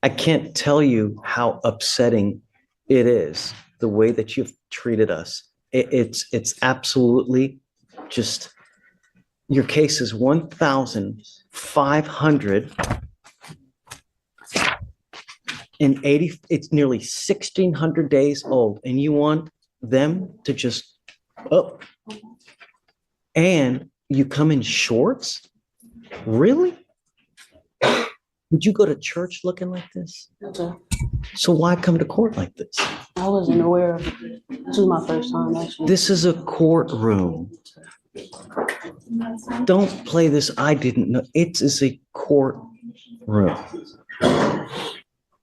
I can't tell you how upsetting it is the way that you've treated us. It's absolutely just, your case is 1,580. It's nearly 1,600 days old, and you want them to just up, and you come in shorts? Really? Would you go to church looking like this? Okay. So why come to court like this? I wasn't aware of it. This is my first time actually. This is a courtroom. Don't play this. I didn't know. It is a courtroom.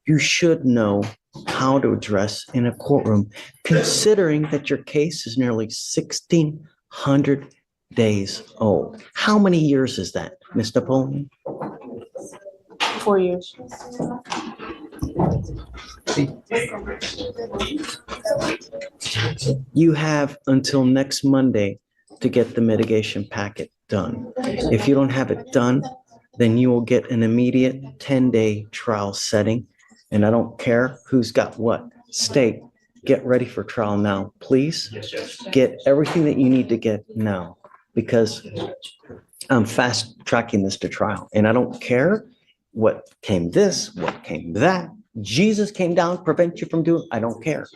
You should know how to address in a courtroom, considering that your case is nearly 1,600 days old. How many years is that, Ms. Napoleon? 4 years. You have until next Monday to get the mitigation packet done. If you don't have it done, then you will get an immediate 10-day trial setting. And I don't care who's got what. State, get ready for trial now. Please get everything that you need to get now, because I'm fast tracking this to trial. And I don't care what came this, what came that. Jesus came down to prevent you from doing, I don't care.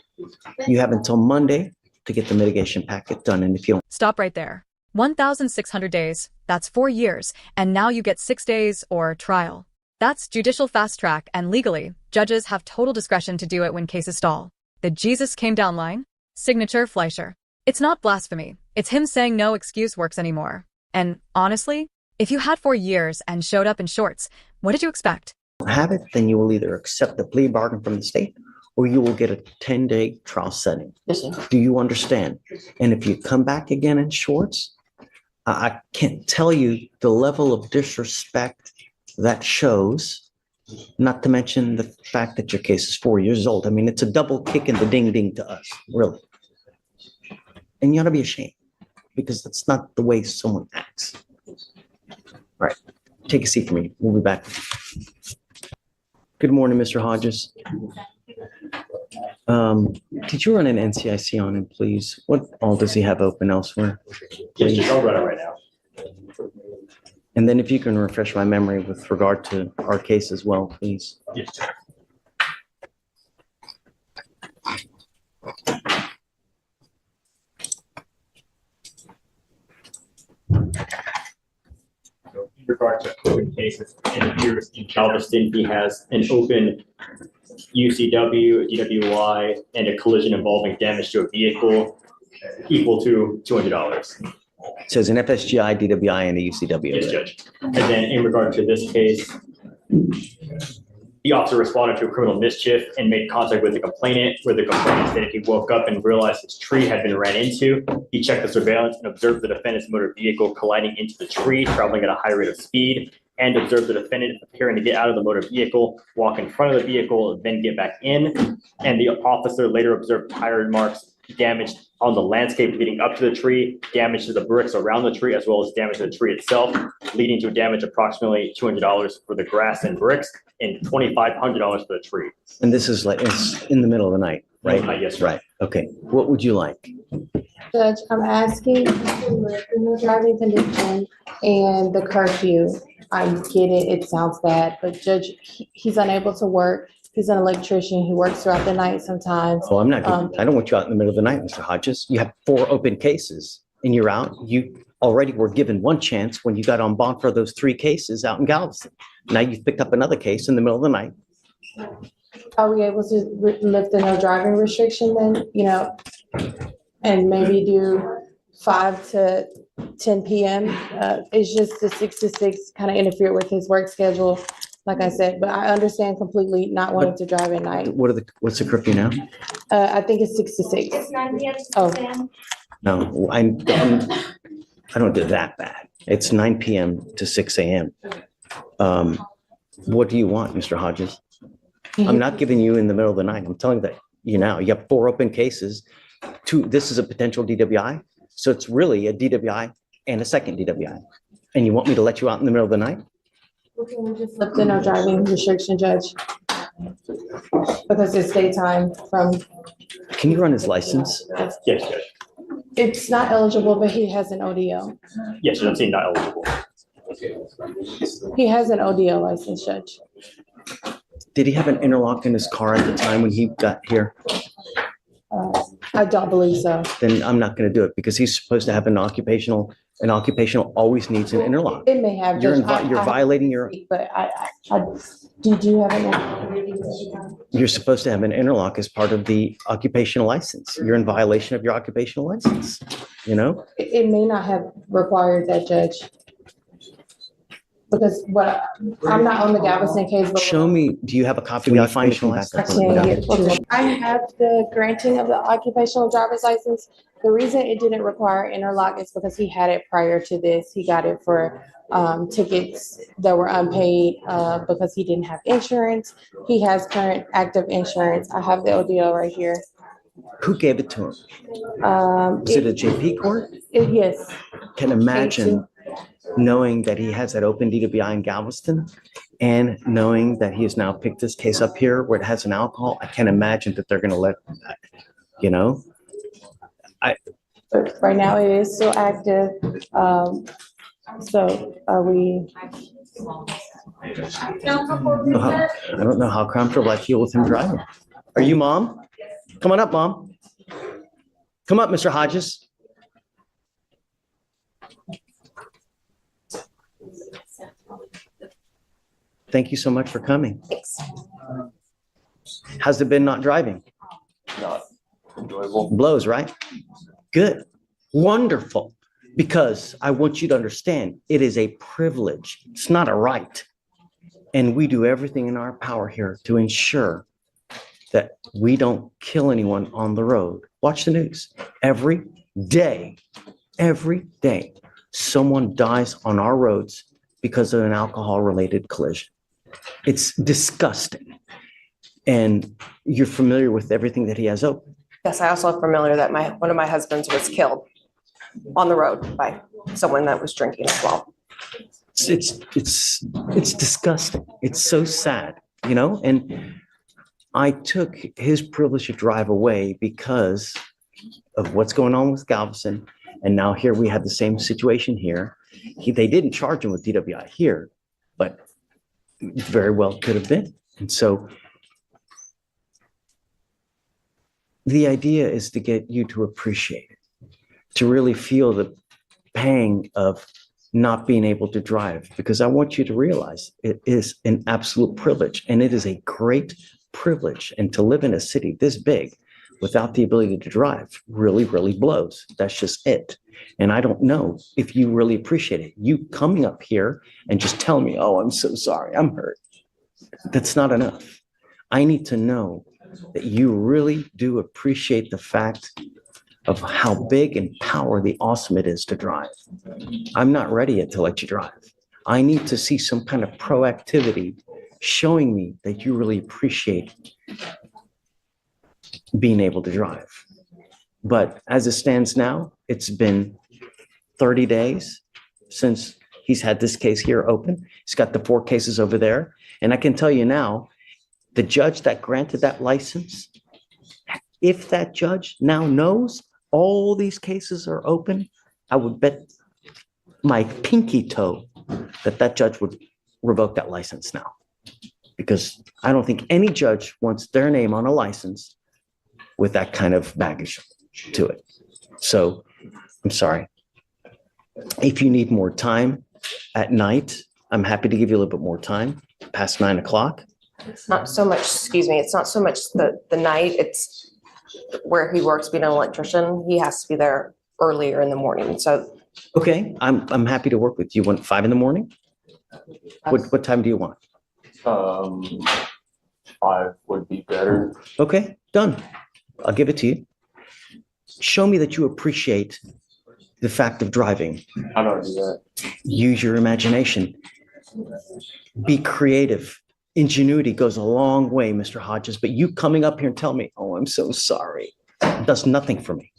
You have until Monday to get the mitigation packet done. And if you don't. Stop right there. 1,600 days, that's 4 years, and now you get 6 days or trial. That's judicial fast track, and legally, judges have total discretion to do it when cases stall. The Jesus came down line? Signature Fleischer. It's not blasphemy. It's him saying no excuse works anymore. And honestly, if you had 4 years and showed up in shorts, what did you expect? Have it, then you will either accept the plea bargain from the state or you will get a 10-day trial setting. Yes, sir. Do you understand? And if you come back again in shorts, I can't tell you the level of disrespect that shows, not to mention the fact that your case is 4 years old. I mean, it's a double kick in the ding-ding to us, really. And you ought to be ashamed, because that's not the way someone acts. All right, take a seat for me. We'll be back. Good morning, Mr. Hodges. Did you run an NCIC on him, please? What all does he have open elsewhere? Yes, I'll run it right now. And then if you can refresh my memory with regard to our case as well, please. Yes. So in regard to open cases, it appears in Galveston, he has an open UCW, DWI, and a collision involving damage to a vehicle equal to $200. It says an FSGI, DWI, and a UCW. Yes, Judge. And then in regard to this case, the officer responded to a criminal mischief and made contact with the complainant, where the complainant stated he woke up and realized his tree had been ran into. He checked the surveillance and observed the defendant's motor vehicle colliding into the tree, traveling at a high rate of speed, and observed the defendant appearing to get out of the motor vehicle, walk in front of the vehicle, then get back in. And the officer later observed tire marks damaged on the landscape leading up to the tree, damage to the bricks around the tree, as well as damage to the tree itself, leading to damage approximately $200 for the grass and bricks and $2,500 for the tree. And this is like, it's in the middle of the night, right? Yes, sir. Right. Okay. What would you like? Judge, I'm asking the driving condition and the curfew. I get it, it sounds bad, but Judge, he's unable to work. He's an electrician. He works throughout the night sometimes. Oh, I'm not, I don't want you out in the middle of the night, Mr. Hodges. You have 4 open cases and you're out. You already were given one chance when you got on bond for those 3 cases out in Galveston. Now you've picked up another case in the middle of the night. Are we able to lift the no driving restriction then, and maybe do 5 to 10 p.m.? It's just the 6 to 6 kind of interfere with his work schedule, like I said, but I understand completely not wanting to drive at night. What's the curfew now? I think it's 6 to 6. It's 9 p.m. Oh. No, I don't do that bad. It's 9 p.m. to 6 a.m. What do you want, Mr. Hodges? I'm not giving you in the middle of the night. I'm telling that you now. You have 4 open cases. 2, this is a potential DWI. So it's really a DWI and a second DWI. And you want me to let you out in the middle of the night? Lift the no driving restriction, Judge. Because it's daytime from, Can you run his license? Yes, Judge. it's not eligible, but he has an ODO. Yes, Judge, I'm saying not eligible. He has an ODO license, Judge. Did he have an interlock in his car at the time when he got here? I don't believe so. Then I'm not going to do it because he's supposed to have an occupational always needs an interlock. It may have. You're Judge. you're violating your, But did you have an? you're supposed to have an interlock as part of the occupational license. You're in violation of your occupational license, you know? It may not have required that, Judge. Because I'm not on the Galveston case, but. Show me, do you have a copy of the occupational I license? can't get to it. I have the granting of the occupational driver's license. The reason it didn't require interlock is because he had it prior to this. He got it for tickets that were unpaid because he didn't have insurance. He has current active insurance. I have the ODO right here. Who gave it to him? Is it a JP court? Yes. Can imagine knowing that he has that open DWI in Galveston and knowing that he has now picked this case up here where it has an alcohol. I can't imagine that they're going to let, you know? But right now it is still active. So are we? I don't know how comfortable I feel with him driving. Are you Mom? Come on up, Mom. Come up, Mr. Hodges. Thank you so much for coming. Thanks. How's it been not driving? Not enjoyable. Blows, right? Good. Wonderful. Because I want you to understand, it is a privilege. It's not a right. And we do everything in our power here to ensure that we don't kill anyone on the road. Watch the news. Every day, someone dies on our roads because of an alcohol-related collision. It's disgusting. And you're familiar with everything that he has open. Yes, I also am familiar that one of my husbands was killed on the road by someone that was drinking as well. It's disgusting. It's so sad, you know? And I took his privilege to drive away because of what's going on with Galveston. And now here we have the same situation here. They didn't charge him with DWI here, but very well could have been. And so the idea is to get you to appreciate it, to really feel the pang of not being able to drive, because I want you to realize it is an absolute privilege, and it is a great privilege. And to live in a city this big without the ability to drive really, really blows. That's just it. And I don't know if you really appreciate it. You coming up here and just telling me, oh, I'm so sorry, I'm hurt. That's not enough. I need to know that you really do appreciate the fact of how big and powerfully awesome it is to drive. I'm not ready yet to let you drive. I need to see some kind of proactivity showing me that you really appreciate being able to drive. But as it stands now, it's been 30 days since he's had this case here open. He's got the 4 cases over there. And I can tell you now, the judge that granted that license, if that judge now knows all these cases are open, I would bet my pinky toe that that judge would revoke that license now. Because I don't think any judge wants their name on a license with that kind of baggage to it. So I'm sorry. If you need more time at night, I'm happy to give you a little bit more time past 9 o'clock. It's not so much, excuse me, it's not so much the night, it's where he works being an electrician. He has to be there earlier in the morning. So Okay, I'm happy to work with you. You want 5 in the morning? What time do you want? 5 would be better. Okay, done. I'll give it to you. Show me that you appreciate the fact of driving. How do I do that? Use your imagination. Be creative. Ingenuity goes a long way, Mr. Hodges, but you coming up here and tell me, oh, I'm so sorry, does nothing for me.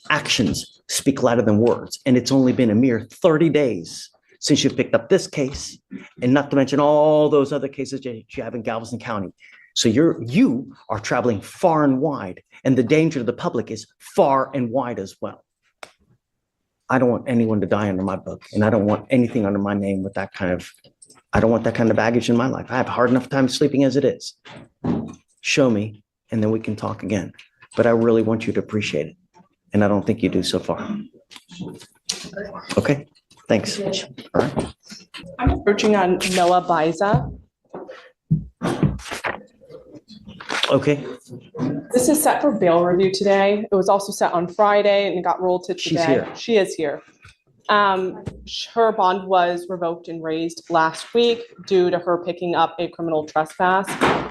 Actions speak louder than words, and it's only been a mere 30 days since you picked up this case, and not to mention all those other cases that you have in Galveston County. So you are traveling far and wide, and the danger to the public is far and wide as well. I don't want anyone to die under my book, and I don't want anything under my name with that kind of, I don't want that kind of baggage in my life. I have a hard enough time sleeping as it is. Show me, and then we can talk again. But I really want you to appreciate it. And I don't think you do so far. Okay, thanks. All right. I'm approaching on Noah Biza. Okay, This is set for bail review today. It was also set on Friday and it got rolled to today. She's here. She is here. Her bond was revoked and raised last week due to her picking up a criminal trespass.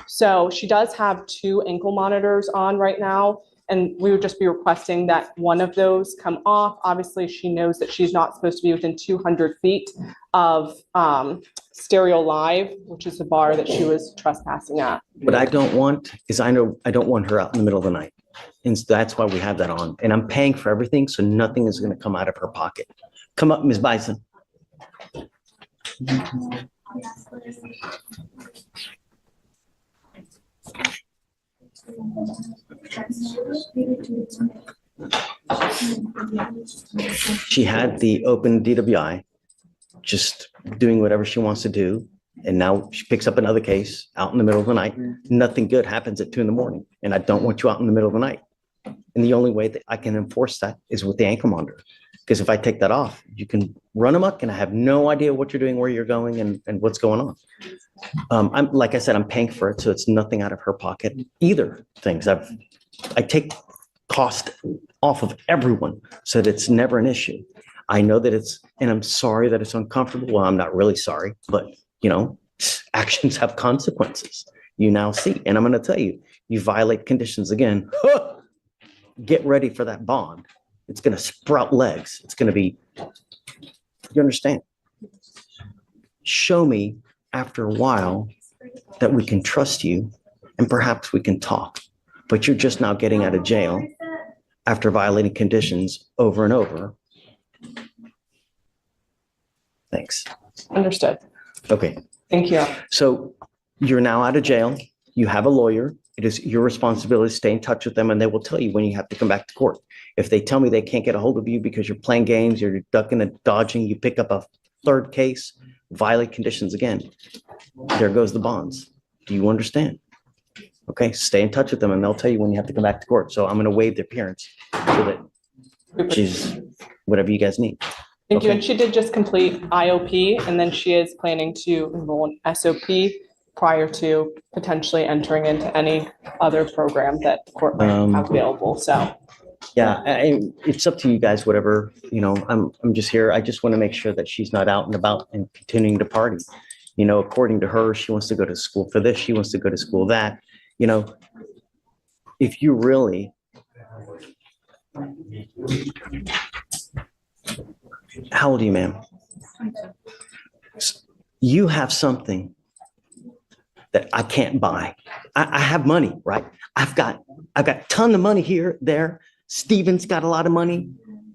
So she does have 2 ankle monitors on right now, and we would just be requesting that one of those come off. Obviously, she knows that she's not supposed to be within 200 feet of Stereo Live, which is the bar that she was trespassing at. what I don't want is I don't want her out in the middle of the night. And that's why we have that on. And I'm paying for everything, so nothing is going to come out of her pocket. Come up, Ms. Bison. She had the open DWI, just doing whatever she wants to do. And now she picks up another case out in the middle of the night. Nothing good happens at 2 a.m. And I don't want you out in the middle of the night. And the only way that I can enforce that is with the ankle monitor. Because if I take that off, you can run amok and I have no idea what you're doing, where you're going, and what's going on. I'm, like I said, I'm paying for it, so it's nothing out of her pocket. Either things. I take cost off of everyone so that it's never an issue. I know that and I'm sorry that it's uncomfortable. Well, I'm not really sorry, but you know, actions have consequences. You now see, and I'm going to tell you, you violate conditions again. Get ready for that bond. It's going to sprout legs. It's going to be, you understand? Show me after a while that we can trust you and perhaps we can talk. But you're just now getting out of jail after violating conditions over and over. Thanks. Understood. Okay. Thank you. So you're now out of jail. You have a lawyer. It is your responsibility to stay in touch with them, and they will tell you when you have to come back to court. If they tell me they can't get a hold of you because you're playing games, you're ducking and dodging, you pick up a 3rd case, violate conditions again, there goes the bonds. Do you understand? Okay, stay in touch with them and they'll tell you when you have to come back to court. So I'm going to waive the appearance so that she's whatever you guys need. Thank you. Okay. And she did just complete IOP, and then she is planning to enroll in SOP prior to potentially entering into any other program that the court might have available. So yeah, it's up to you guys, whatever, you know, I'm just here. I just want to make sure that she's not out and about and continuing to party. You know, according to her, she wants to go to school for this. She wants to go to school that, you know, if you really, how old are you, ma'am? You have something that I can't buy. I have money, right? I've got a ton of money here, there. Steven's got a lot of money.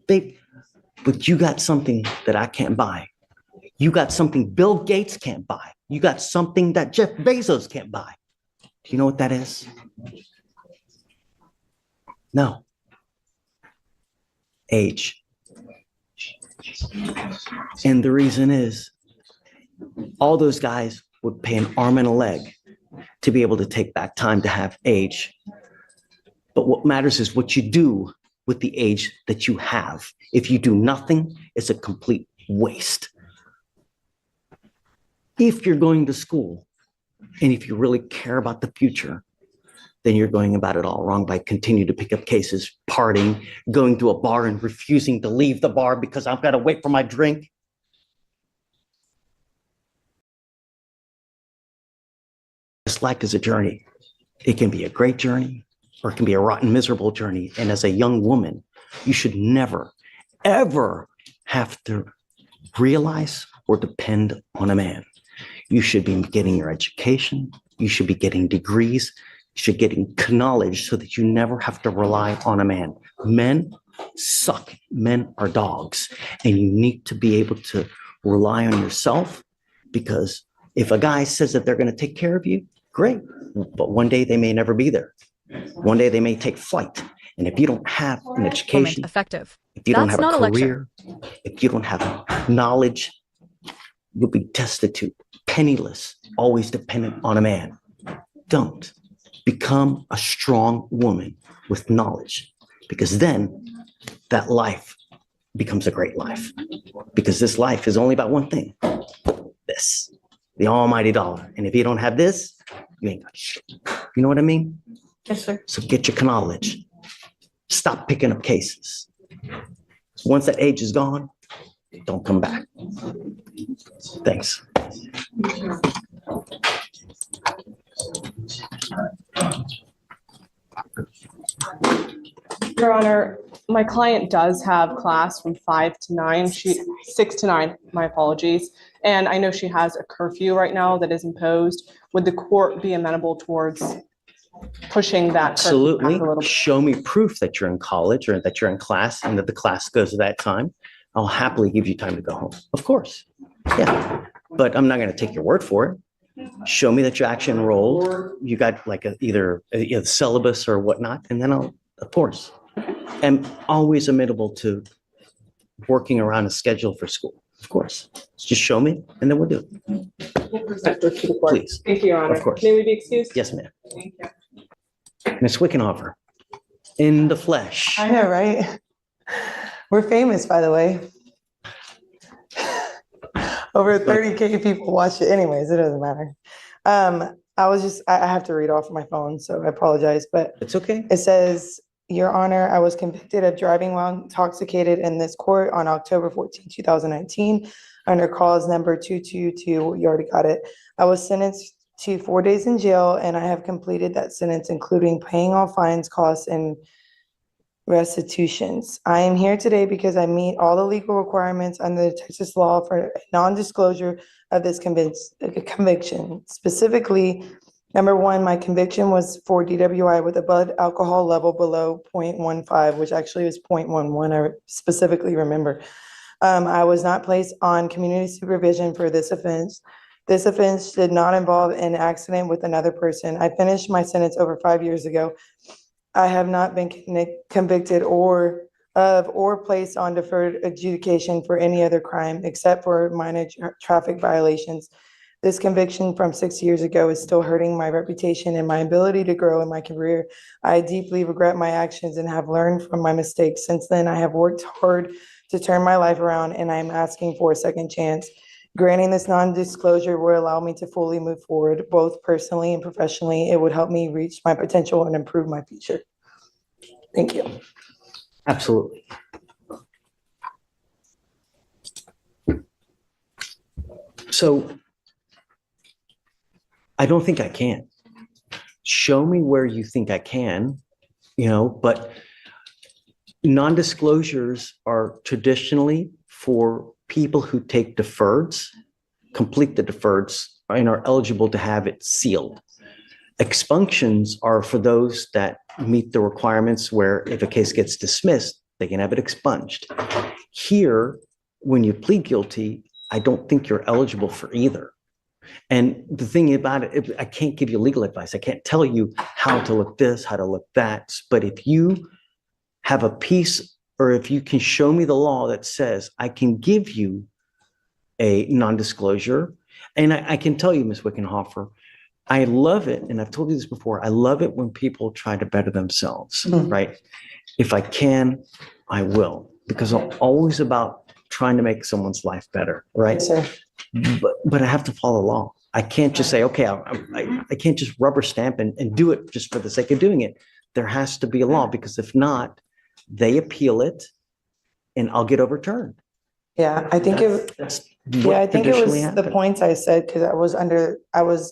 But you got something that I can't buy. You got something Bill Gates can't buy. You got something that Jeff Bezos can't buy. Do you know what that is? No. Age. And the reason is all those guys would pay an arm and a leg to be able to take back time to have age. But what matters is what you do with the age that you have. If you do nothing, it's a complete waste. If you're going to school and if you really care about the future, then you're going about it all wrong by continuing to pick up cases, partying, going to a bar and refusing to leave the bar because I've got to wait for my drink. This life is a journey. It can be a great journey or it can be a rotten, miserable journey. And as a young woman, you should never, ever have to realize or depend on a man. You should be getting your education. You should be getting degrees. You should be getting knowledge so that you never have to rely on a man. Men suck. Men are dogs. And you need to be able to rely on yourself, because if a guy says that they're going to take care of you, great. But one day they may never be there. One day they may take flight. And if you don't have an Moment education, effective. if you don't That's have a not a lecture. career, if you don't have knowledge, you'll be destitute, penniless, always dependent on a man. Don't. Become a strong woman with knowledge, because then that life becomes a great life. Because this life is only about one thing, this, the almighty dollar. And if you don't have this, you ain't got shit. You know what I mean? Yes, sir. So get your knowledge. Stop picking up cases. Once that age is gone, don't come back. Thanks. Your Honor, my client does have class from 5 to 9, 6 to 9, my apologies. And I know she has a curfew right now that is imposed. Would the court be amenable towards pushing that curfew back Absolutely. a little bit? Show me proof that you're in college or that you're in class and that the class goes at that time. I'll happily give you time to go home. Of course. Yeah. But I'm not going to take your word for it. Show me that you actually enrolled. You got like either a syllabus or whatnot, and then I'll, of course. I'm always amenable to working around a schedule for school. Of course. Just show me and then we'll do it. We'll present her to the court. Please. Thank you, Your Honor. Of course. May we be excused? Yes, ma'am. Thank you. Ms. Wickenhofer, in the flesh. I know, right? We're famous, by the way. Over 30K people watch it. Anyways, it doesn't matter. I have to read off my phone, so I apologize, but It's okay. it says, Your Honor, I was convicted of driving while intoxicated in this court on October 14, 2019, under cause number 222. You already got it. I was sentenced to 4 days in jail, and I have completed that sentence, including paying all fines, costs, and restitutions. I am here today because I meet all the legal requirements under the Texas law for non-disclosure of this conviction. Specifically, number one, my conviction was for DWI with a blood alcohol level below 0.15, which actually was 0.11. I specifically remember. I was not placed on community supervision for this offense. This offense did not involve an accident with another person. I finished my sentence over 5 years ago. I have not been convicted or placed on deferred adjudication for any other crime except for minor traffic violations. This conviction from 6 years ago is still hurting my reputation and my ability to grow in my career. I deeply regret my actions and have learned from my mistakes. Since then, I have worked hard to turn my life around, and I am asking for a second chance. Granting this non-disclosure will allow me to fully move forward, both personally and professionally. It would help me reach my potential and improve my future. Thank you. Absolutely. So I don't think I can. Show me where you think I can, but non-disclosures are traditionally for people who take deferreds, complete the deferreds, and are eligible to have it sealed. Expunctions are for those that meet the requirements where if a case gets dismissed, they can have it expunged. Here, when you plead guilty, I don't think you're eligible for either. And the thing about it, I can't give you legal advice. I can't tell you how to look this, how to look that. But if you have a piece, or if you can show me the law that says I can give you a non-disclosure, and I can tell you, Ms. Wickenhofer, I love it, and I've told you this before, I love it when people try to better themselves, right? If I can, I will, because I'm always about trying to make someone's life better, right? Yes, sir. But I have to follow the law. I can't just say, okay, I can't just rubber stamp and do it just for the sake of doing it. There has to be a law, because if not, they appeal it and I'll get overturned. Yeah, I think it That's Yeah, what I think it was traditionally the happens. points I said, because I was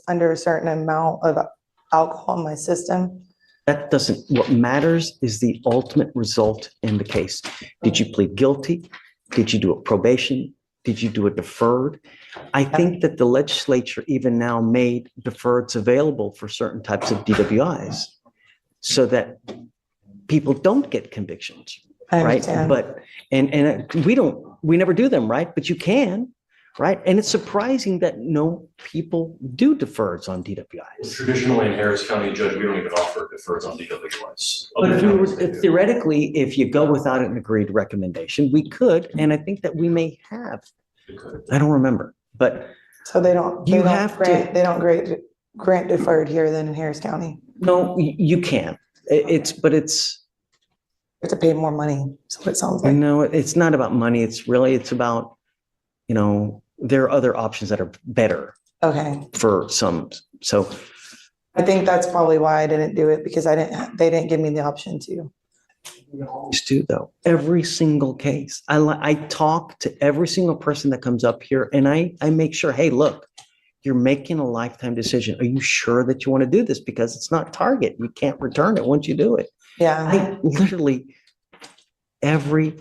under a certain amount of alcohol in my system. That doesn't, what matters is the ultimate result in the case. Did you plead guilty? Did you do a probation? Did you do a deferred? I think that the legislature even now made deferreds available for certain types of DWIs so that people don't get convictions, I right? understand. But, and we never do them, right? But you can. right? And it's surprising that no people do deferreds on DWIs. Traditionally in Harris County, Judge, we don't even offer deferreds on DWIs. But Other if we were, counties, they do. theoretically, if you go without an agreed recommendation, we could, and I think that we may have. They could. I don't remember, but So they don't You have to- grant deferred here then in Harris County. no, you can. It's, but it's, You have to pay more money, so it sounds like. no, it's not about money. It's about, there are other options that are better Okay, for some. So I think that's probably why I didn't do it, because they didn't give me the option to. we always do though, every single case. I talk to every single person that comes up here and I make sure, hey, look, you're making a lifetime decision. Are you sure that you want to do this? Because it's not Target. You can't return it once you do it. Yeah, I literally, every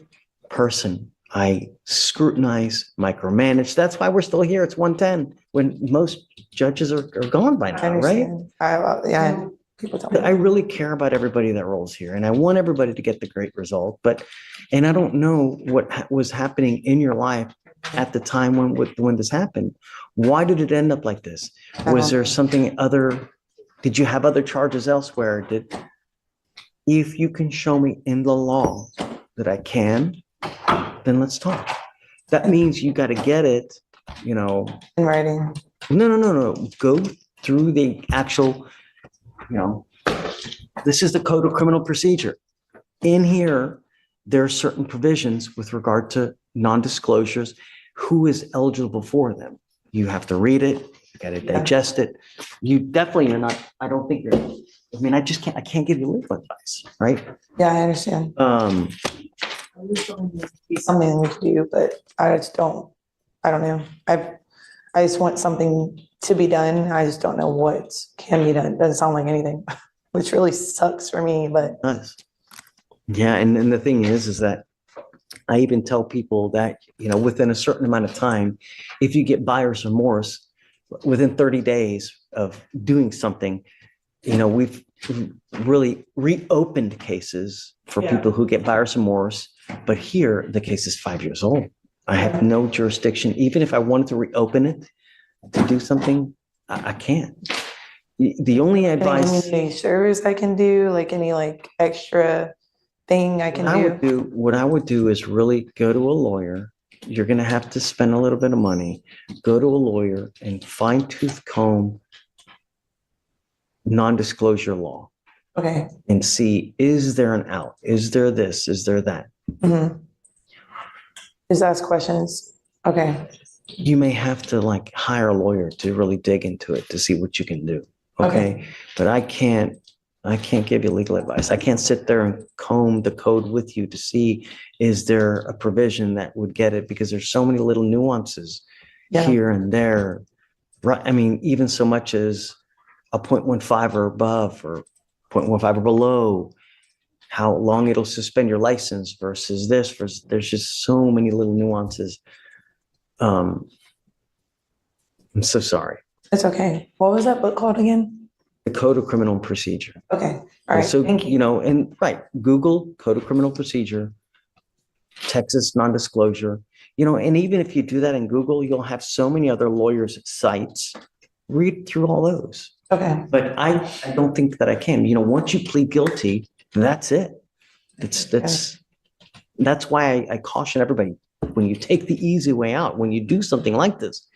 person I scrutinize, micromanage. That's why we're still here. It's 1:10 when most judges are gone by I now, right? understand. Yeah, people tell me. I really care about everybody that rolls here and I want everybody to get the great result, and I don't know what was happening in your life at the time when this happened. Why did it end up like this? Was there something other? Did you have other charges elsewhere? If you can show me in the law that I can, then let's talk. That means you got to get it, In writing. No. Go through the actual, this is the Code of Criminal Procedure. In here, there are certain provisions with regard to non-disclosures, who is eligible for them. You have to read it, you got to digest it. You definitely are not, I don't think I can't give you legal advice, right? Yeah, I understand. It's something we could do, but I don't know. I just want something to be done. I just don't know what can be done. Doesn't sound like anything, which really sucks for me, but. Nice. Yeah, and the thing is that I even tell people that, within a certain amount of time, if you get buyer's remorse, within 30 days of doing something, we've really reopened cases for people who get buyer's remorse. But here, the case is 5 years old. I have no jurisdiction. Even if I wanted to reopen it to do something, I can't. The only advice. Any community service I can do, like any extra thing I can do. What I would do is really go to a lawyer. You're going to have to spend a little bit of money. Go to a lawyer and fine tooth comb non-disclosure law. Okay. And see, is there an out? Is there this? Is there that? Mm-hmm. Just ask questions. Okay. You may have to hire a lawyer to really dig into it to see what you can do. Okay. But I can't give you legal advice. I can't sit there and comb the code with you to see, is there a provision that would get it? Because there's so many little nuances here and there. Right. I mean, even so much as a 0.15 or above or 0.15 or below, how long it'll suspend your license versus this, there's just so many little nuances. I'm so sorry. It's okay. What was that book called again? The Code of Criminal Procedure. Okay. All right. So, Thank you. and Google Code of Criminal Procedure, Texas non-disclosure, and even if you do that in Google, you'll have so many other lawyers' sites. Read through all those. Okay. But I don't think that I can. Once you plead guilty, that's it. That's why I caution everybody, when you take the easy way out, when you do something like this,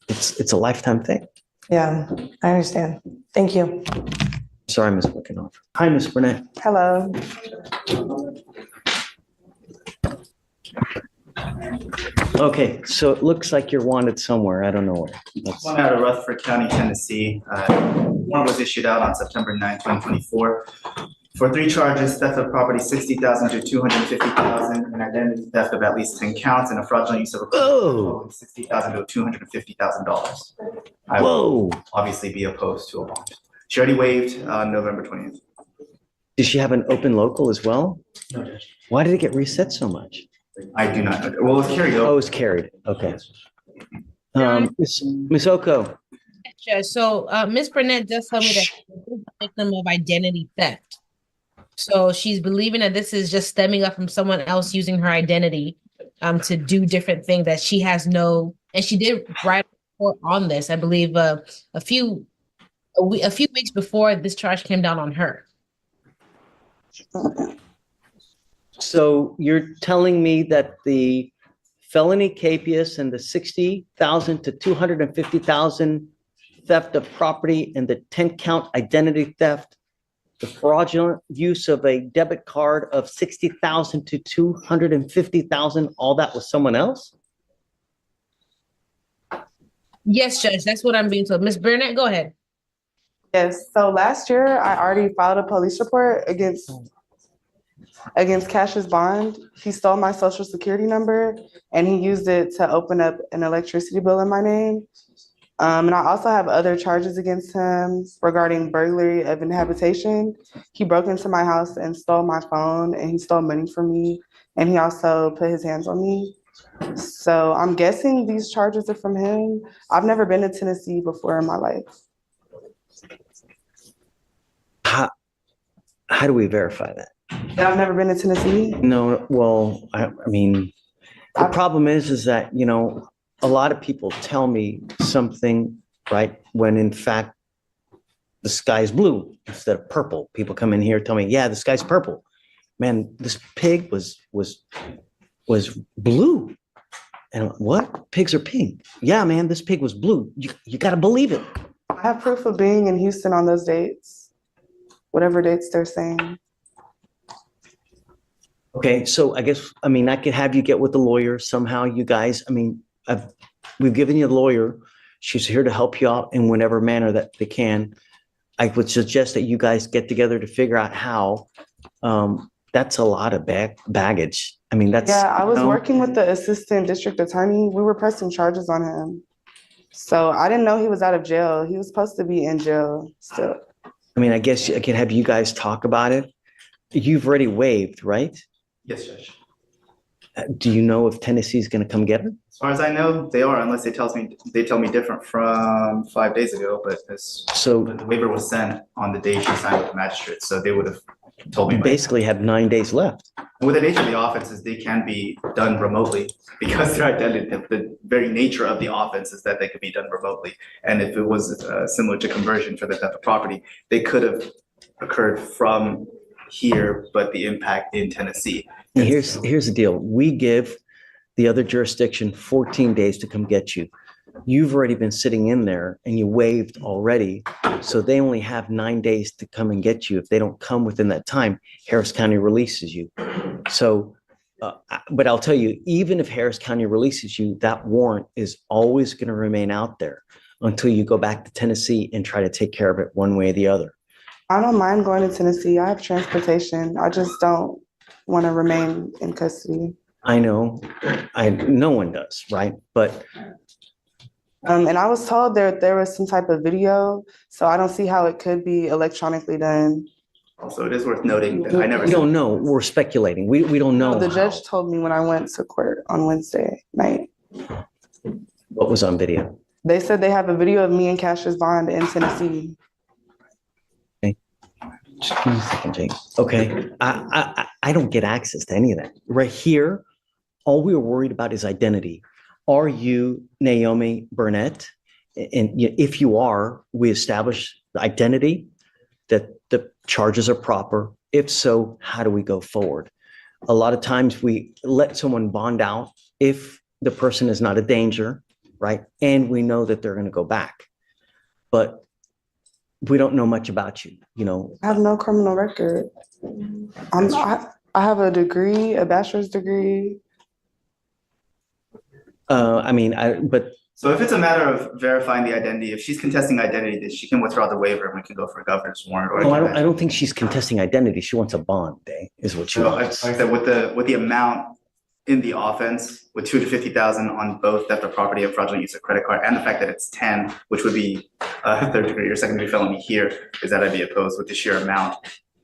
it's a lifetime thing. Yeah, I understand. Thank you. Sorry, Ms. Wickenoff. Hi, Ms. Burnett. Hello. Okay, so it looks like you're wanted somewhere. I don't know where. One out of Rutherford County, Tennessee. Warrant was issued out on September 9, 2024 for 3 charges: theft of property $60,000 to $250,000, and identity theft of at least 10 counts, and a fraudulent use of a $60,000 to $250,000. I will obviously be opposed to a bond. She already waived November 20th. Does she have an open local as well? No, Judge. Why did it get reset so much? I do not know. Well, it was carried over. Oh, it's carried. Okay. Ms. Oko. Judge, so Ms. Burnett just told me that she's a victim of identity theft. So she's believing that this is just stemming up from someone else using her identity to do different things, that she has no And she did write a report on this, I believe, a few weeks before this charge came down on her. So you're telling me that the felony capias and the 60,000 to 250,000 theft of property and the 10-count identity theft, the fraudulent use of a debit card of 60,000 to 250,000, all that was someone else? Yes, Judge, that's what I'm being told. Ms. Burnett, go ahead. Yes, so last year I already filed a police report against Cash's bond. He stole my social security number and he used it to open up an electricity bill in my name. And I also have other charges against him regarding burglary of an habitation. He broke into my house and stole my phone and he stole money from me. And he also put his hands on me. So I'm guessing these charges are from him. I've never been to Tennessee before in my life. How do we verify that? I've never been to Tennessee. No, well, I mean, the problem is that, a lot of people tell me something, right, when in fact the sky's blue instead of purple. People come in here, tell me, yeah, the sky's purple. Man, this pig was blue. And what? Pigs are pink. Yeah, man, this pig was blue. You got to believe it. I have proof of being in Houston on those dates, whatever dates they're saying. Okay, so I guess, I could have you get with the lawyer somehow, you guys. We've given you a lawyer. She's here to help you out in whatever manner that they can. I would suggest that you guys get together to figure out how. That's a lot of baggage. That's. Yeah, I was working with the assistant district attorney. We were pressing charges on him. So I didn't know he was out of jail. He was supposed to be in jail still. I guess I can have you guys talk about it. You've already waived, right? Yes, Judge. Do you know if Tennessee's going to come get her? As far as I know, they are, unless they tell me different from 5 days ago. But the waiver was sent on the day she signed with the magistrate, so they would have told me. You basically have 9 days left. With the nature of the offenses, they can be done remotely because their identity, the very nature of the offense is that they could be done remotely. And if it was similar to conversion for the theft of property, they could have occurred from here, but the impact in Tennessee. And here's the deal. We give the other jurisdiction 14 days to come get you. You've already been sitting in there and you waived already. So they only have 9 days to come and get you. If they don't come within that time, Harris County releases you. So, but I'll tell you, even if Harris County releases you, that warrant is always going to remain out there until you go back to Tennessee and try to take care of it one way or the other. I don't mind going to Tennessee. I have transportation. I just don't want to remain in custody. I know. No one does, right? But and I was told there was some type of video, so I don't see how it could be electronically done. Also, it is worth noting that we don't know. We're speculating. We don't know. The judge told me when I went to court on Wednesday night. What was on video? They said they have a video of me and Cash's bond in Tennessee. Just give me a second, Jake. Okay. I don't get access to any of that. Right here, all we were worried about is identity. Are you Naomi Burnett? And if you are, we establish the identity, that the charges are proper. If so, how do we go forward? A lot of times we let someone bond out if the person is not a danger, right? And we know that they're going to go back. But we don't know much about you, I have no criminal record. I have a degree, a bachelor's degree. So if it's a matter of verifying the identity, if she's contesting identity, then she can withdraw the waiver and we can go for a governor's warrant. Or I don't think she's contesting identity. She wants a bond, is what she wants. Like I said, with the amount in the offense, with 250,000 on both theft of property and fraudulent use of credit card, and the fact that it's 10, which would be a third degree or second degree felony here, is that I'd be opposed with the sheer amount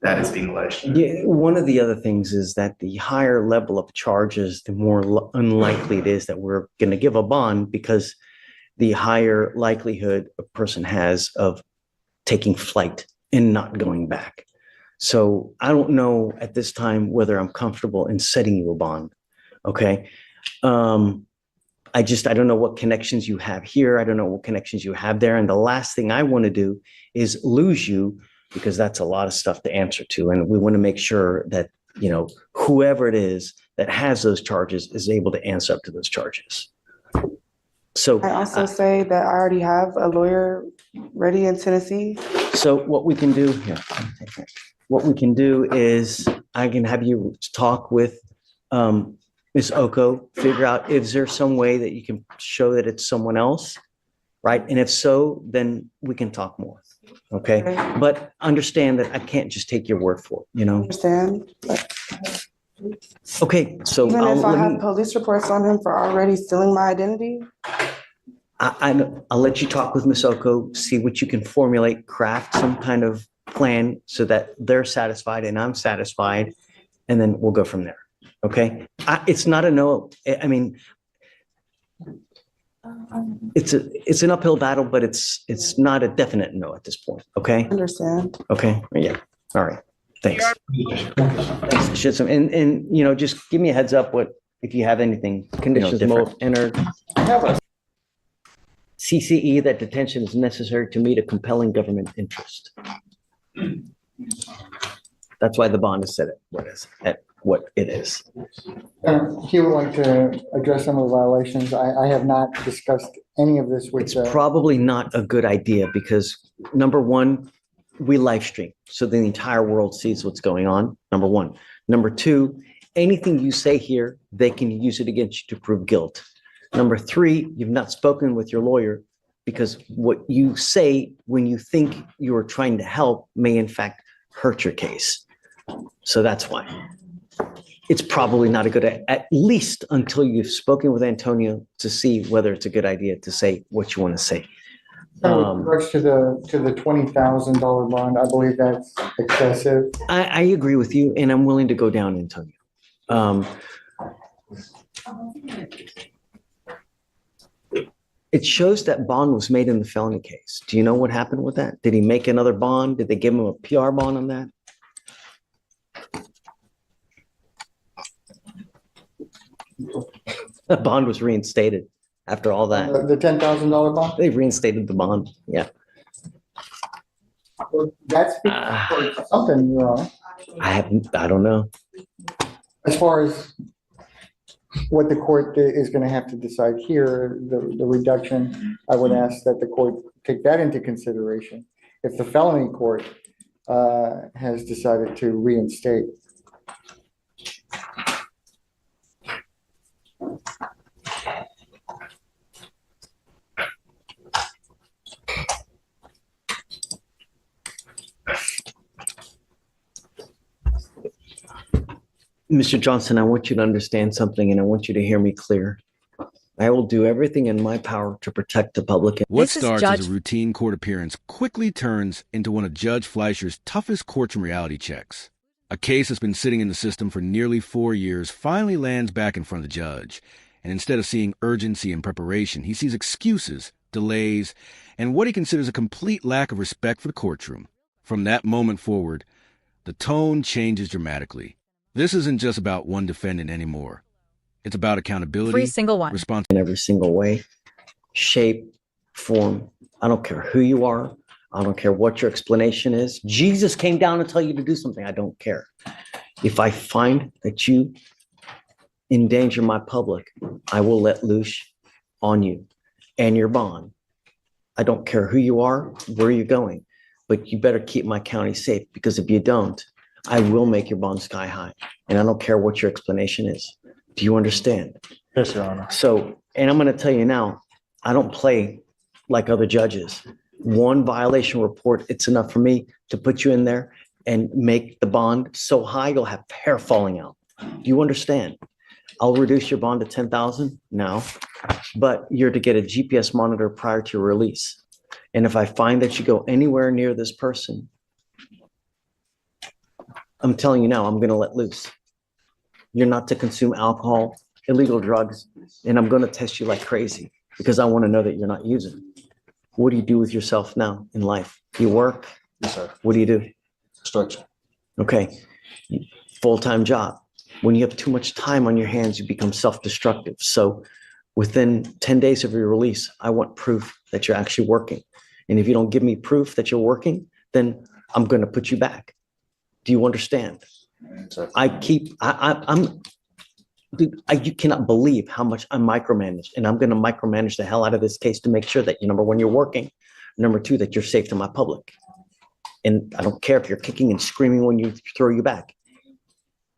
that is being alleged. Yeah, one of the other things is that the higher level of charges, the more unlikely it is that we're going to give a bond, because the higher likelihood a person has of taking flight and not going back. So I don't know at this time whether I'm comfortable in setting you a bond. Okay. I don't know what connections you have here. I don't know what connections you have there. And the last thing I want to do is lose you, because that's a lot of stuff to answer to. And we want to make sure that, whoever it is that has those charges is able to answer up to those charges. So I also say that I already have a lawyer ready in Tennessee. So what we can do here, what we can do is I can have you talk with Ms. Oko, figure out if there's some way that you can show that it's someone else, right? And if so, then we can talk more. Okay. But understand that I can't just take your word for it, Understand? Okay. So Even if I have police reports on him for already stealing my identity. I'll let you talk with Ms. Oko, see what you can formulate, craft some kind of plan so that they're satisfied and I'm satisfied, and then we'll go from there. Okay. It's not a no. I mean, it's an uphill battle, but it's not a definite no at this point. Okay. Understand. Okay. Yeah. All right. Thanks. Thanks, Shitsum. And just give me a heads up if you have anything Conditions different. most entered. CCE, that detention is necessary to meet a compelling government interest. That's why the bond is set at what it is. He would like to address some of the violations. I have not discussed any of this with. It's probably not a good idea because number one, we live stream, so the entire world sees what's going on. Number one. Number two, anything you say here, they can use it against you to prove guilt. Number three, you've not spoken with your lawyer because what you say when you think you are trying to help may in fact hurt your case. So that's why. It's probably not a good, at least until you've spoken with Antonio to see whether it's a good idea to say what you want to say. With regards to the $20,000 bond, I believe that's excessive. I agree with you, and I'm willing to go down, Antonio. It shows that bond was made in the felony case. Do you know what happened with that? Did he make another bond? Did they give him a PR bond on that? The bond was reinstated after all that. The $10,000 bond? They reinstated the bond. Yeah. That's something, I don't know. As far as what the court is going to have to decide here, the reduction, I would ask that the court take that into consideration. If the felony court has decided to reinstate. Mr. Johnson, I want you to understand something and I want you to hear me clear. I will do everything in my power to protect the public. What starts as a routine court appearance quickly turns into one of Judge Fleischer's toughest courtroom reality checks. A case that's been sitting in the system for nearly 4 years finally lands back in front of the judge. And instead of seeing urgency and preparation, he sees excuses, delays, and what he considers a complete lack of respect for the courtroom. From that moment forward, the tone changes dramatically. This isn't just about one defendant anymore. It's about accountability, Every single one. Responsibility in every single way, shape, form. I don't care who you are. I don't care what your explanation is. Jesus came down to tell you to do something. I don't care. If I find that you endanger my public, I will let loose on you and your bond. I don't care who you are, where you're going, but you better keep my county safe, because if you don't, I will make your bond sky high. And I don't care what your explanation is. Do you understand? Yes, Your Honor. So, and I'm going to tell you now, I don't play like other judges. One violation report, it's enough for me to put you in there and make the bond so high you'll have hair falling out. Do you understand? I'll reduce your bond to 10,000 now, but you're to get a GPS monitor prior to your release. And if I find that you go anywhere near this person, I'm telling you now, I'm going to let loose. You're not to consume alcohol, illegal drugs, and I'm going to test you like crazy because I want to know that you're not using. What do you do with yourself now in life? You work? Yes, sir. What do you do? Construction. Okay. Full-time job. When you have too much time on your hands, you become self-destructive. So Within 10 days of your release, I want proof that you're actually working. And if you don't give me proof that you're working, then I'm going to put you back. Do you understand? Dude, you cannot believe how much I'm micromanaged, and I'm going to micromanage the hell out of this case to make sure that number one, you're working. Number two, that you're safe to my public. And I don't care if you're kicking and screaming when you throw you back.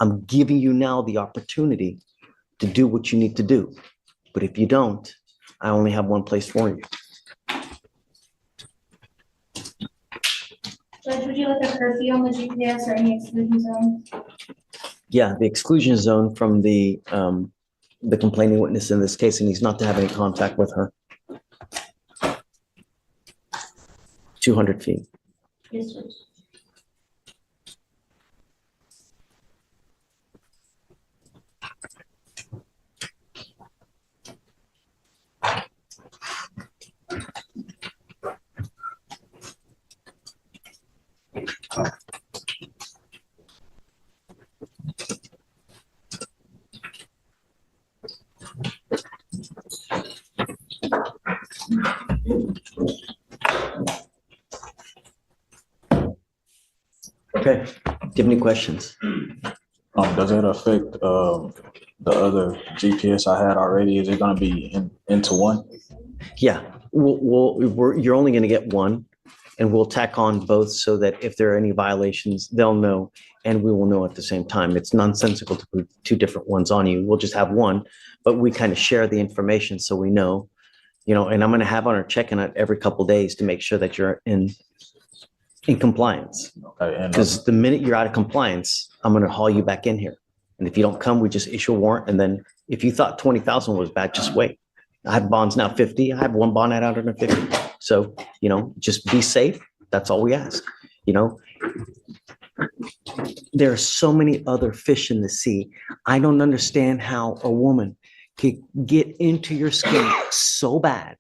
I'm giving you now the opportunity to do what you need to do. But if you don't, I only have one place for you. Judge, would you like a curfew on the GPS or any exclusion zone? Yeah, the exclusion zone from the complaining witness in this case, and he's not to have any contact with her. 200 feet. Yes, Judge. Okay, do you have any questions? Does it affect the other GPS I had already? Is it going to be into one? Yeah, you're only going to get one, and we'll tack on both so that if there are any violations, they'll know, and we will know at the same time. It's nonsensical to put two different ones on you. We'll just have one, but we kind of share the information so we know, and I'm going to have on our checking it every couple of days to make sure that you're in compliance. Okay, because the minute you're out of compliance, I'm going to haul you back in here. And if you don't come, we just issue a warrant. And then if you thought 20,000 was bad, just wait. I have bonds now 50. I have one bond at 150. So, just be safe. That's all we ask. There are so many other fish in the sea. I don't understand how a woman can get into your skin so bad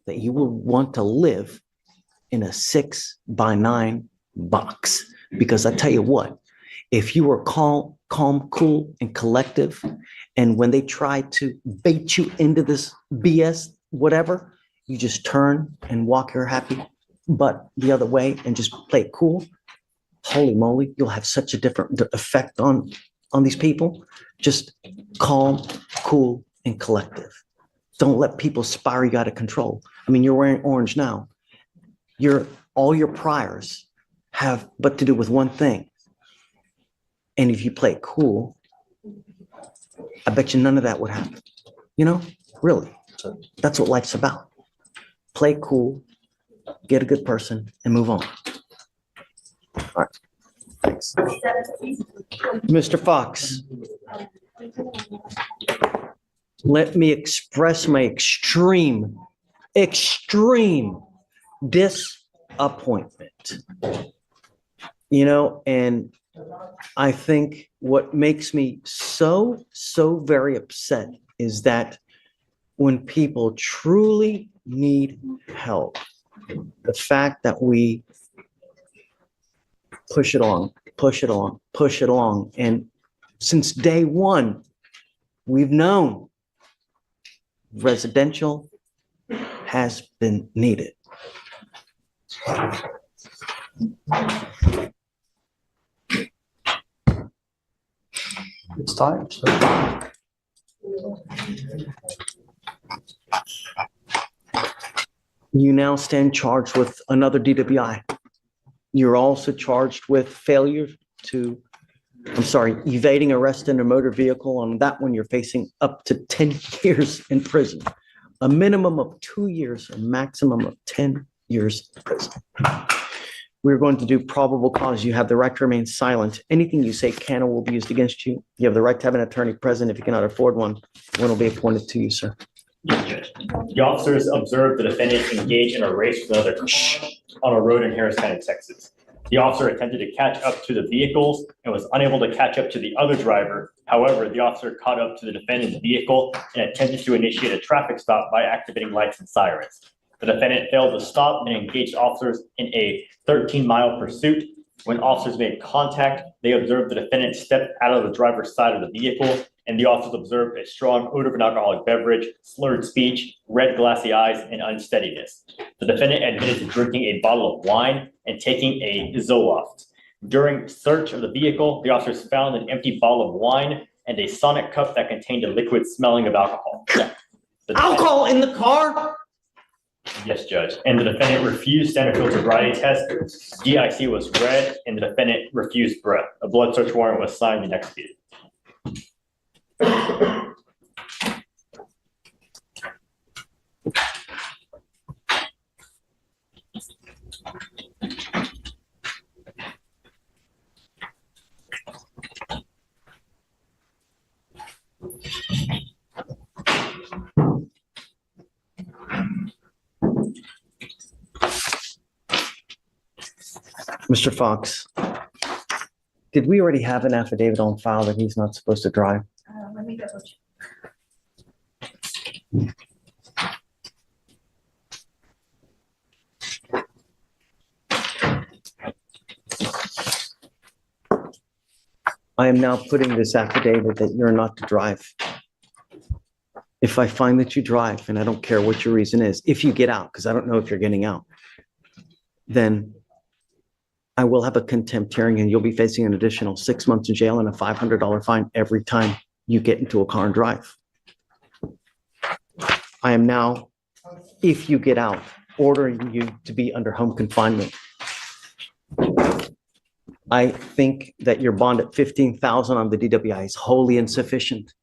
that you will want to live in a 6x9 box. Because I tell you what, if you were calm, cool, and collective, and when they try to bait you into this BS, whatever, you just turn and walk your happy butt the other way and just play it cool, holy moly, you'll have such a different effect on these people. Just calm, cool, and collective. Don't let people spiral you out of control. I mean, you're wearing orange now. All your priors have but to do with one thing. And if you play it cool, I bet you none of that would happen. Really. That's what life's about. Play cool, get a good person, and move on. All right. Thanks. Mr. Fox, let me express my extreme disappointment. And I think what makes me so very upset is that when people truly need help, the fact that we push it along. And since day one, we've known residential has been needed. It's time. You now stand charged with another DWI. You're also charged with evading arrest in a motor vehicle. On that one, you're facing up to 10 years in prison, a minimum of 2 years, a maximum of 10 years in prison. We're going to do probable cause. You have the right to remain silent. Anything you say can or will be used against you. You have the right to have an attorney present. If you cannot afford one will be appointed to you, sir. The officers observed the defendant engage in a race with another car on a road in Harris County, Texas. The officer attempted to catch up to the vehicles and was unable to catch up to the other driver. However, the officer caught up to the defendant's vehicle and attempted to initiate a traffic stop by activating lights and sirens. The defendant failed to stop and engaged officers in a 13-mile pursuit. When officers made contact, they observed the defendant step out of the driver's side of the vehicle and the officers observed a strong odor of an alcoholic beverage, slurred speech, red glassy eyes, and unsteadiness. The defendant admitted to drinking a bottle of wine and taking a Zoloft. During search of the vehicle, the officers found an empty bottle of wine and a Sonic cup that contained a liquid smelling of alcohol. Alcohol in the car? Yes, Judge. And the defendant refused standard field sobriety test. DIC was read, and the defendant refused breath. A blood search warrant was signed and executed. Mr. Fox, did we already have an affidavit on file that he's not supposed to drive? Let me double check. I am now putting this affidavit that you're not to drive. If I find that you drive, and I don't care what your reason is, if you get out, because I don't know if you're getting out, then I will have a contempt hearing and you'll be facing an additional 6 months in jail and a $500 fine every time you get into a car and drive. I am now, if you get out, ordering you to be under home confinement. I think that your bond at $15,000 on the DWI is wholly insufficient,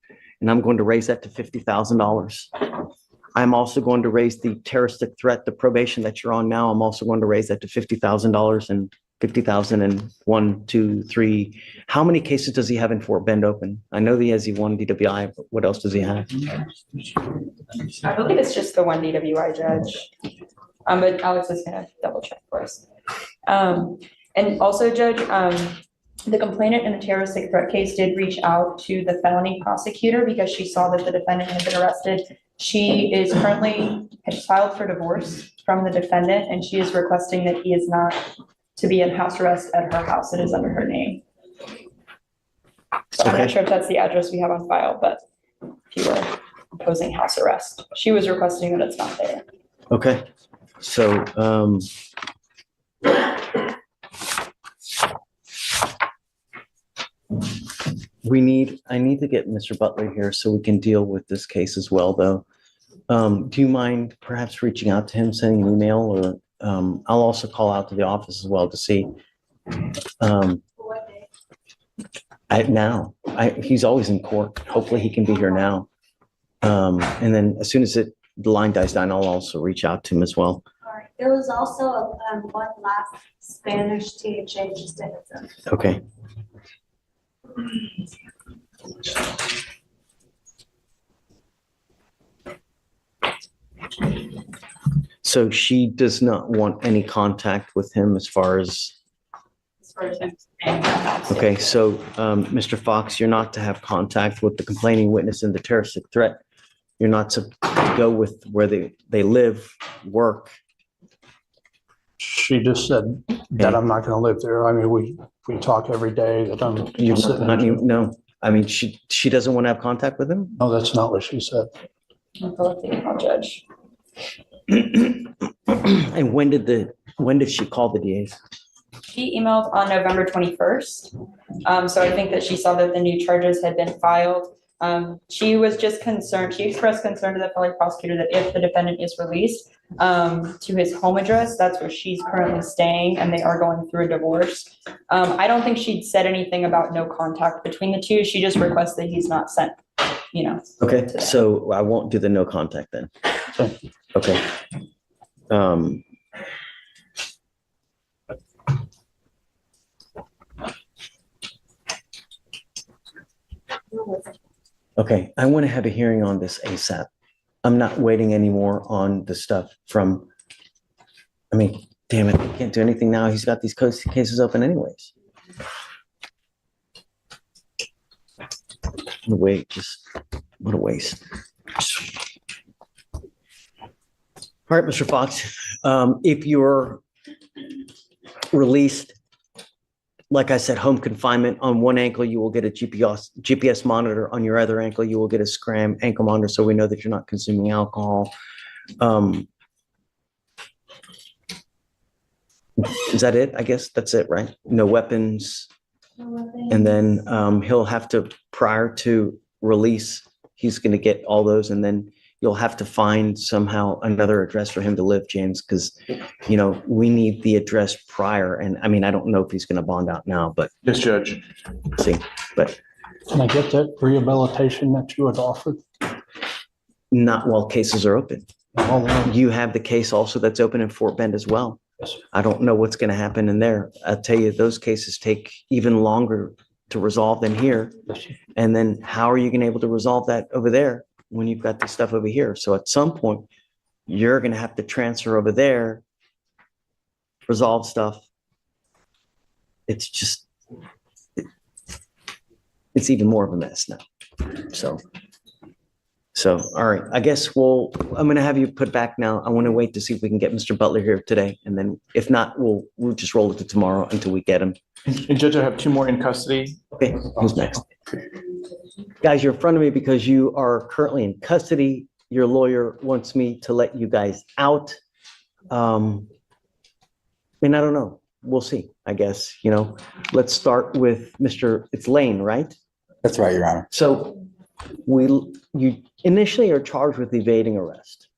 and I'm going to raise that to $50,000. I'm also going to raise the terroristic threat, the probation that you're on now. I'm also going to raise that to $50,000 and 50,000 and 1, 2, 3. How many cases does he have in Fort Bend open? I know he has the one DWI, but what else does he have? I believe it's just the one DWI, Judge. But Alex is gonna double check for us. And also, Judge, the complainant in the terroristic threat case did reach out to the felony prosecutor because she saw that the defendant had been arrested. She is currently has filed for divorce from the defendant, and she is requesting that he is not to be in house arrest at her house. It is under her name. So I'm not sure if that's the address we have on file, but if you were opposing house arrest, she was requesting that it's not there. Okay, so I need to get Mr. Butler here so we can deal with this case as well, though. Do you mind perhaps reaching out to him, sending an email, or I'll also call out to the office as well to see. He's always in court. Hopefully he can be here now. And then as soon as the line dies down, I'll also reach out to him as well. All right. There was also one last Spanish THA just a heads up. Okay. So she does not want any contact with him as far as. Okay, so Mr. Fox, you're not to have contact with the complaining witness in the terroristic threat. You're not to go with where they live, work. She just said that I'm not going to live there. I mean, we talk every day that I'm. No, I mean, she doesn't want to have contact with him? No, that's not what she said. I'll judge. And when did she call the DAs? She emailed on November 21st. So I think that she saw that the new charges had been filed. She was just concerned. She expressed concern to the felony prosecutor that if the defendant is released to his home address, that's where she's currently staying, and they are going through a divorce. I don't think she'd said anything about no contact between the two. She just requests that he's not sent, Okay, so I won't do the no contact then. Okay. Okay, I want to have a hearing on this ASAP. I'm not waiting anymore on the stuff from, damn it, I can't do anything now. He's got these cases open anyways. Wait, what a waste. All right, Mr. Fox, if you're released like I said, home confinement. On one ankle, you will get a GPS monitor. On your other ankle, you will get a scram ankle monitor, so we know that you're not consuming alcohol. Is that it? I guess that's it, right? No weapons. And then he'll have to, prior to release, he's going to get all those, and then you'll have to find somehow another address for him to live, James, because, you know, we need the address prior. And I mean, I don't know if he's going to bond out now, but. Yes, Judge. See, but. Can I get that rehabilitation that you had offered? Not while cases are open. You have the case also that's open in Fort Bend as well. Yes. I don't know what's going to happen in there. I'll tell you, those cases take even longer to resolve than here. And then how are you going to be able to resolve that over there when you've got this stuff over here? So at some point, you're going to have to transfer over there, resolve stuff. It's just, it's even more of a mess now. So, all right, I guess I'm going to have you put back now. I want to wait to see if we can get Mr. Butler here today. And then if not, we'll just roll it to tomorrow until we get him. And Judge, I have 2 more in custody. Okay, who's next? Guys, you're in front of me because you are currently in custody. Your lawyer wants me to let you guys out. And I don't know. We'll see, I guess. You know, let's start with it's Lane, right? That's right, Your Honor. So you initially are charged with evading arrest.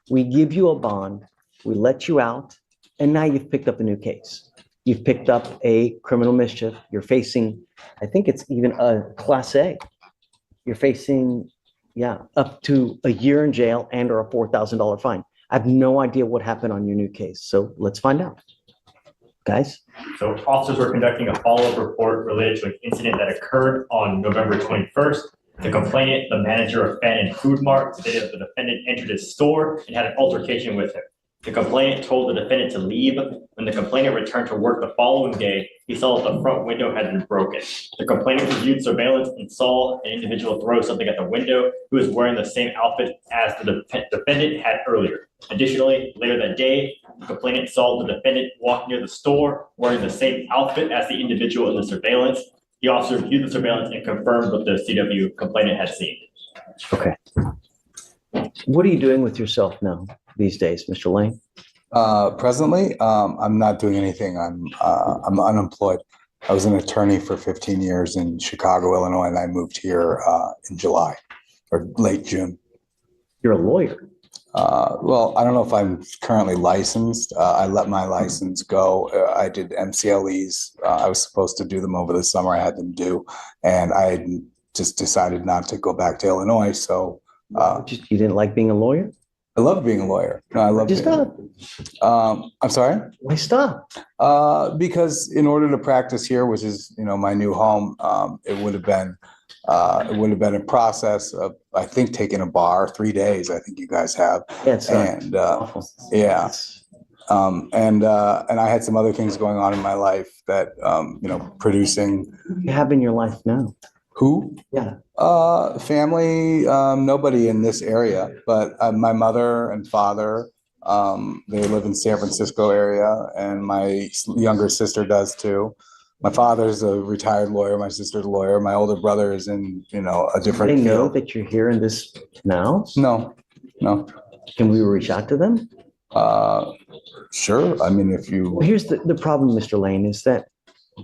We give you a bond, we let you out, and now you've picked up a new case. You've picked up a criminal mischief. You're facing, I think it's even a Class A. You're facing, up to a year in jail and or a $4,000 fine. I have no idea what happened on your new case, so let's find out. Guys? So officers were conducting a follow-up report related to an incident that occurred on November 21st. The complainant, the manager of Fan and Food Mart, stated that the defendant entered his store and had an altercation with him. The complainant told the defendant to leave. When the complainant returned to work the following day, he saw that the front window had been broken. The complainant reviewed surveillance and saw an individual throw something at the window who was wearing the same outfit as the defendant had earlier. Additionally, later that day, the complainant saw the defendant walk near the store wearing the same outfit as the individual in the surveillance. The officer viewed the surveillance and confirmed what the CW complainant had seen. Okay. What are you doing with yourself now these days, Mr. Lane? Presently, I'm not doing anything. I'm unemployed. I was an attorney for 15 years in Chicago, Illinois, and I moved here in July or late June. You're a lawyer? Well, I don't know if I'm currently licensed. I let my license go. I did MCLEs. I was supposed to do them over the summer. I had them due, and I just decided not to go back to Illinois. So you didn't like being a lawyer? I love being a lawyer. No, I love. I'm sorry. Why stop? Because in order to practice here, which is my new home, it would have been a process of, I think, taking a bar 3 days. I think you guys have. And yeah. And I had some other things going on in my life that, producing. Who you have in your life now? Who? Yeah. Family, nobody in this area, but my mother and father, they live in San Francisco area, and my younger sister does too. My father's a retired lawyer. My sister's a lawyer. My older brother is in, a different field. They know field. that you're here in this now? No. Can we reach out to them? Sure. I mean, if you. Well, here's the problem, Mr. Lane, is that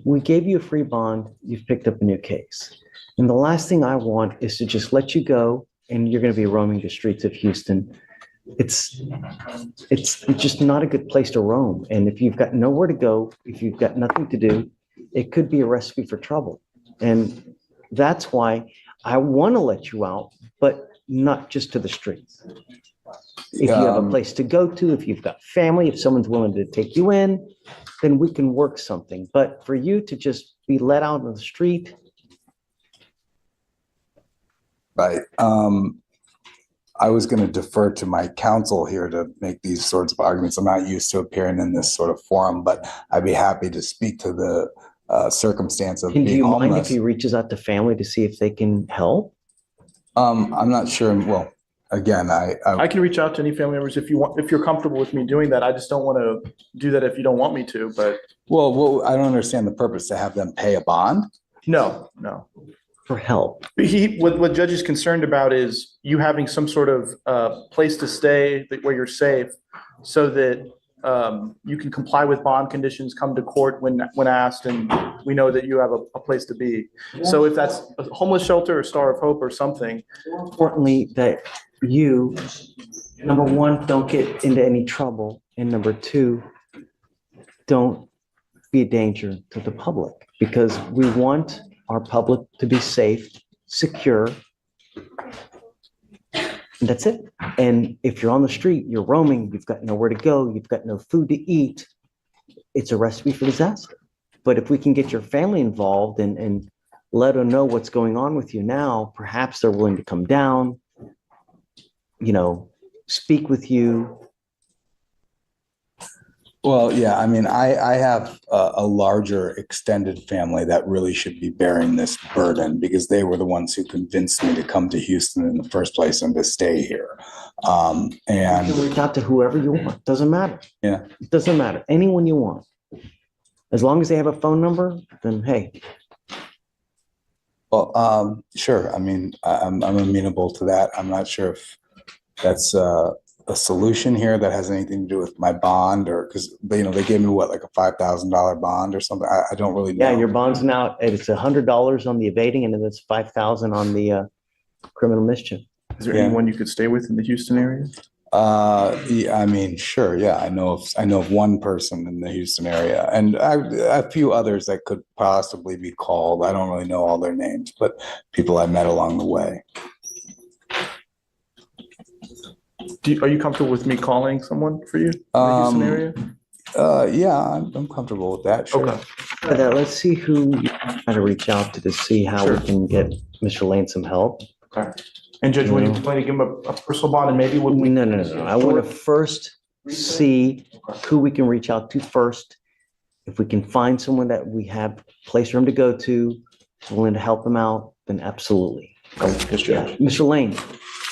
we gave you a free bond. You've picked up a new case. And the last thing I want is to just let you go and you're going to be roaming the streets of Houston. It's just not a good place to roam. And if you've got nowhere to go, if you've got nothing to do, it could be a recipe for trouble. And that's why I want to let you out, but not just to the streets. If you have a place to go to, if you've got family, if someone's willing to take you in, then we can work something. But for you to just be let out on the street. Right. I was going to defer to my counsel here to make these sorts of arguments. I'm not used to appearing in this sort of forum, but I'd be happy to speak to the circumstance of being homeless. Do you mind if he reaches out to family to see if they can help? I'm not sure. Well, again, I can reach out to any family members if you want, if you're comfortable with me doing that. I just don't want to do that if you don't want me to, but Well, I don't understand the purpose to have them pay a bond. No. For help. What Judge is concerned about is you having some sort of place to stay where you're safe so that you can comply with bond conditions, come to court when asked, and we know that you have a place to be. So if that's a homeless shelter or Star of Hope or something. More importantly, that you, number one, don't get into any trouble, and number two, don't be a danger to the public, because we want our public to be safe, secure. And that's it. And if you're on the street, you're roaming, you've got nowhere to go, you've got no food to eat, it's a recipe for disaster. But if we can get your family involved and let them know what's going on with you now, perhaps they're willing to come down, speak with you. Well, yeah, I mean, I have a larger extended family that really should be bearing this burden because they were the ones who convinced me to come to Houston in the first place and to stay here. And you can reach out to whoever you want. Doesn't matter. Yeah. It doesn't matter. Anyone you want. As long as they have a phone number, then hey. Well, sure. I mean, I'm amenable to that. I'm not sure if that's a solution here that has anything to do with my bond, or because they gave me what, like a $5,000 bond or something. I don't really know. Yeah, your bond's now, it's $100 on the evading, and then it's $5,000 on the criminal mischief. Is there anyone you could stay with in the Houston area? Yeah, I mean, sure. Yeah, I know of one person in the Houston area, and a few others that could possibly be called. I don't really know all their names, but people I met along the way. Are you comfortable with me calling someone for you in the Houston area? Yeah, I'm comfortable with that. Sure. Okay. But let's see who you try to reach out to see how we can get Mr. Lane some help. Okay. And Judge, when you plan to give him a personal bond, and maybe when we No. I want to first see who we can reach out to first. If we can find someone that we have a place for him to go to, willing to help him out, then absolutely. Yes, Judge. Mr. Lane.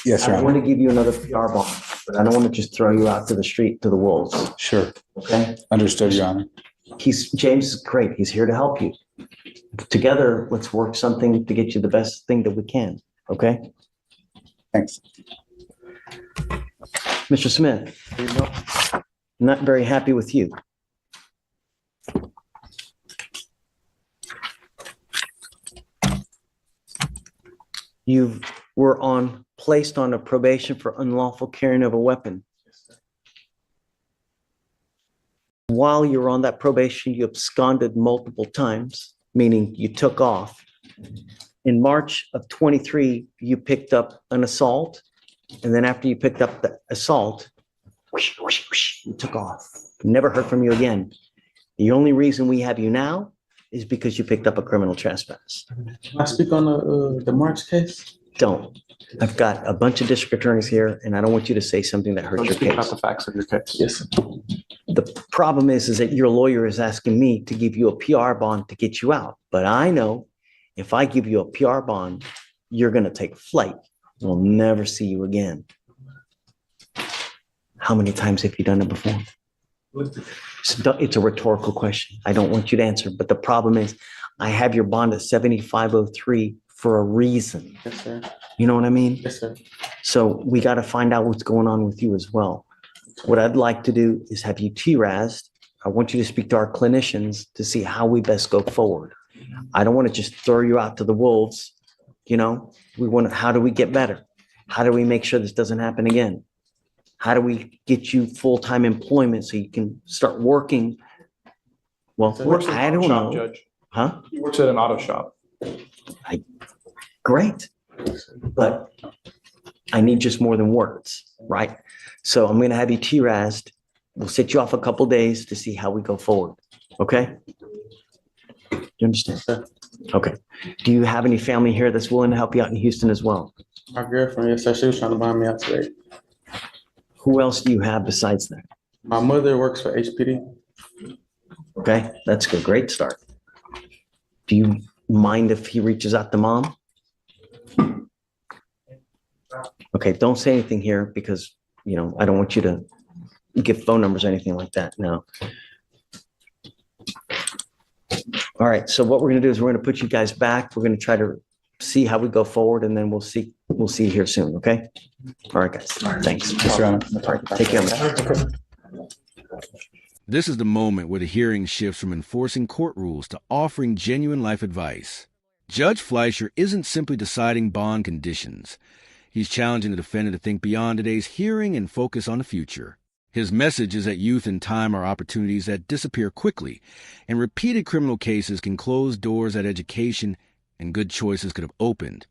Yes, Your I Honor. want to give you another PR bond, but I don't want to just throw you out to the street to the wolves. Sure. Okay. Understood, Your Honor. James is great. He's here to help you. Together, let's work something to get you the best thing that we can. Okay. Thanks. Mr. Smith, not very happy with you. You were placed on a probation for unlawful carrying of a weapon. While you were on that probation, you absconded multiple times, meaning you took off. In March of 23, you picked up an assault. And then after you picked up the assault, you took off. Never heard from you again. The only reason we have you now is because you picked up a criminal trespass. Can I speak on the March case? Don't. I've got a bunch of district attorneys here, and I don't want you to say something that hurts your Speak about case. the facts of your case. Yes. The problem is that your lawyer is asking me to give you a PR bond to get you out. But I know if I give you a PR bond, you're going to take flight. We'll never see you again. How many times have you done it before? It's a rhetorical question. I don't want you to answer. But the problem is I have your bond at 7503 for a reason. Yes, sir. You know what I mean? Yes, sir. So we got to find out what's going on with you as well. What I'd like to do is have you TRAS'd. I want you to speak to our clinicians to see how we best go forward. I don't want to just throw you out to the wolves. How do we get better? How do we make sure this doesn't happen again? How do we get you full-time employment so you can start working? Well, I don't know. Judge. Huh? He works at an auto shop. Great. But I need just more than words, right? So I'm going to have you TRAS'd. We'll set you off a couple days to see how we go forward. Okay? You understand? Okay. Do you have any family here that's willing to help you out in Houston as well? My girlfriend, yes, sir. She was trying to buy me out today. Who else do you have besides that? My mother works for HPD. Okay, that's a great start. Do you mind if he reaches out to mom? Okay, don't say anything here because, I don't want you to give phone numbers or anything like that. No. All right, so what we're gonna do is we're gonna put you guys back. We're gonna try to see how we go forward, and then we'll see you here soon, okay? All right, guys, thanks. Yes, Your Honor. All right, take care. This is the moment where the hearing shifts from enforcing court rules to offering genuine life advice. Judge Fleischer isn't simply deciding bond conditions. He's challenging the defendant to think beyond today's hearing and focus on the future. His message is that youth and time are opportunities that disappear quickly, and repeated criminal cases can close doors that education and good choices could have opened.